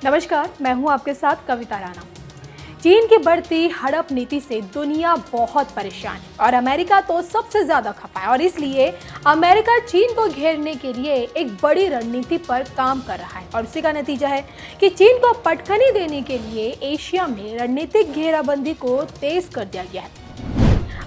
नमस्कार, मैं हूं आपके साथ कविता राणा। चीन की बढ़ती हड़प नीति से दुनिया बहुत परेशान है और अमेरिका तो सबसे ज्यादा खफा है और इसलिए अमेरिका चीन को घेरने के लिए एक बड़ी रणनीति पर काम कर रहा है और इसी का नतीजा है कि चीन को पटखनी देने के लिए एशिया में रणनीतिक घेराबंदी को तेज कर दिया गया है।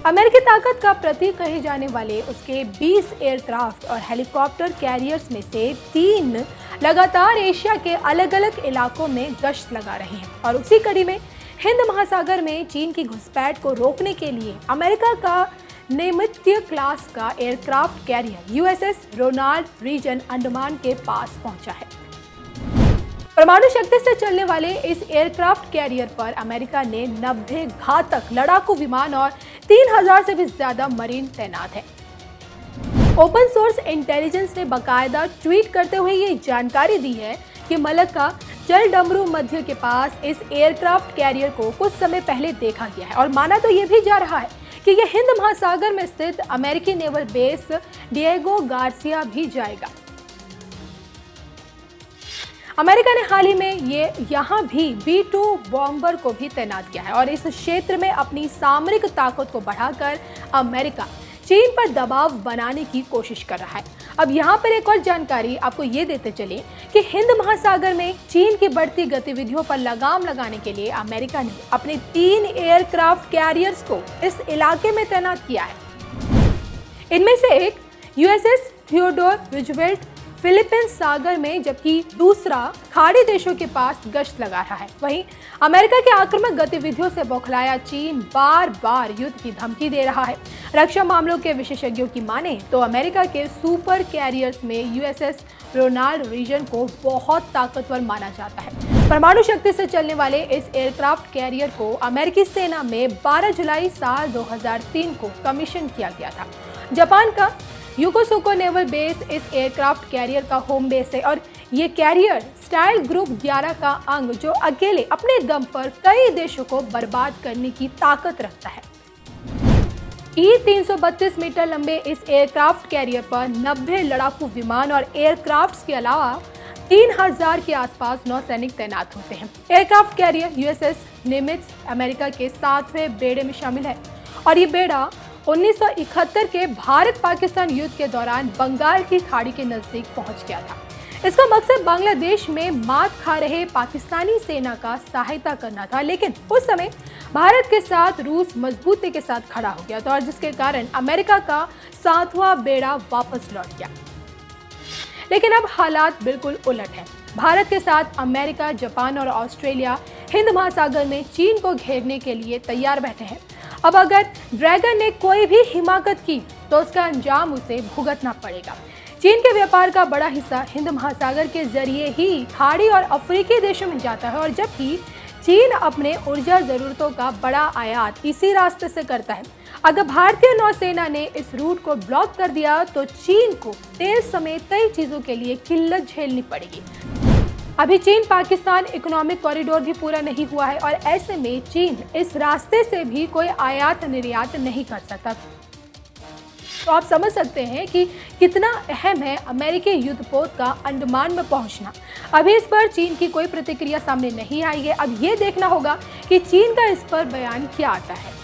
अमेरिकी ताकत का प्रतीक कहे जाने वाले उसके 20 एयरक्राफ्ट और हेलीकॉप्टर कैरियर्स में से 3 लगातार एशिया के अलग अलग इलाकों में गश्त लगा रहे हैं और उसी कड़ी में हिंद महासागर में चीन की घुसपैठ को रोकने के लिए अमेरिका का नैमित्य क्लास का aircraft carrier USS Ronald Reagan Andaman के पास पहुंचा है। परमाणु शक्ति से चलने वाले इस एयरक्राफ्ट कैरियर पर अमेरिका ने 90 घातक लड़ाकू विमान और 3000 से भी ज्यादा मरीन तैनात है। ओपन सोर्स इंटेलिजेंस ने बाकायदा ट्वीट करते हुए ये जानकारी दी है कि मलक्का जलडमरू मध्य के पास इस एयरक्राफ्ट कैरियर को कुछ समय पहले देखा गया है और माना तो ये भी जा रहा है कि यह हिंद महासागर में स्थित अमेरिकी नेवल बेस डिएगो गार्सिया भी जाएगा। अमेरिका ने हाल ही में यहाँ भी B-2 बॉम्बर को भी तैनात किया है और इस क्षेत्र में अपनी सामरिक ताकत को बढ़ाकर अमेरिका चीन पर दबाव बनाने की कोशिश कर रहा है। अब यहाँ पर एक और जानकारी आपको ये देते चले कि हिंद महासागर में चीन की बढ़ती गतिविधियों पर लगाम लगाने के लिए अमेरिका ने अपने 3 एयरक्राफ्ट कैरियर्स को इस इलाके में तैनात किया है। इनमें से एक यूएसएस थियोडोर रूजवेल्ट फिलीपींस सागर में जबकि दूसरा खाड़ी देशों के पास गश्त लगा रहा है। वहीं अमेरिका के आक्रामक गतिविधियों से बौखलाया चीन बार बार युद्ध की धमकी दे रहा है। रक्षा मामलों के विशेषज्ञों की माने तो अमेरिका के सुपर कैरियर्स में यूएसएस रोनाल्ड रीगन को बहुत ताकतवर माना जाता है। परमाणु शक्ति से चलने वाले इस एयरक्राफ्ट कैरियर को अमेरिकी सेना में 12 जुलाई साल 2003 को कमीशन किया गया था। जापान का योकोसुको नेवल बेस इस एयरक्राफ्ट कैरियर का होम बेस है और ये कैरियर स्टाइल ग्रुप 11 का अंग जो अकेले अपने दम पर कई देशों को बर्बाद करने की ताकत रखता है। E-332 मीटर लंबे इस एयरक्राफ्ट कैरियर पर 90 लड़ाकू विमान और एयरक्राफ्ट्स के अलावा 3000 के आसपास नौसैनिक तैनात होते हैं। एयरक्राफ्ट कैरियर यूएसएस निमित्ज अमेरिका के 7वें बेड़े में शामिल है और ये बेड़ा 1971 के भारत पाकिस्तान युद्ध के दौरान बंगाल की खाड़ी के नजदीक पहुंच गया था। इसका मकसद बांग्लादेश में मात खा रहे पाकिस्तानी सेना का सहायता करना था, लेकिन उस समय भारत के साथ रूस मजबूती के साथ खड़ा हो गया था और जिसके कारण अमेरिका का 7वां बेड़ा वापस लौट गया। लेकिन अब हालात बिल्कुल उलट है। भारत के साथ अमेरिका, जापान और ऑस्ट्रेलिया हिंद महासागर में चीन को घेरने के लिए तैयार बैठे हैं। अब अगर ड्रैगन ने कोई भी हिमाकत की तो उसका अंजाम उसे भुगतना पड़ेगा। चीन के व्यापार का बड़ा हिस्सा हिंद महासागर के जरिए ही खाड़ी और अफ्रीकी देशों में जाता है और जबकि चीन अपने ऊर्जा जरूरतों का बड़ा आयात इसी रास्ते से करता है। अगर भारतीय नौसेना ने इस रूट को ब्लॉक कर दिया तो चीन को तेल समेत कई चीजों के लिए किल्लत झेलनी पड़ेगी। अभी चीन पाकिस्तान इकोनॉमिक कॉरिडोर भी पूरा नहीं हुआ है और ऐसे में चीन इस रास्ते से भी कोई आयात निर्यात नहीं कर सकता। तो आप समझ सकते हैं कि कितना अहम है अमेरिकी युद्धपोत का अंडमान में पहुंचना। अभी इस पर चीन की कोई प्रतिक्रिया सामने नहीं आई है। अब ये देखना होगा कि चीन का इस पर बयान क्या आता है।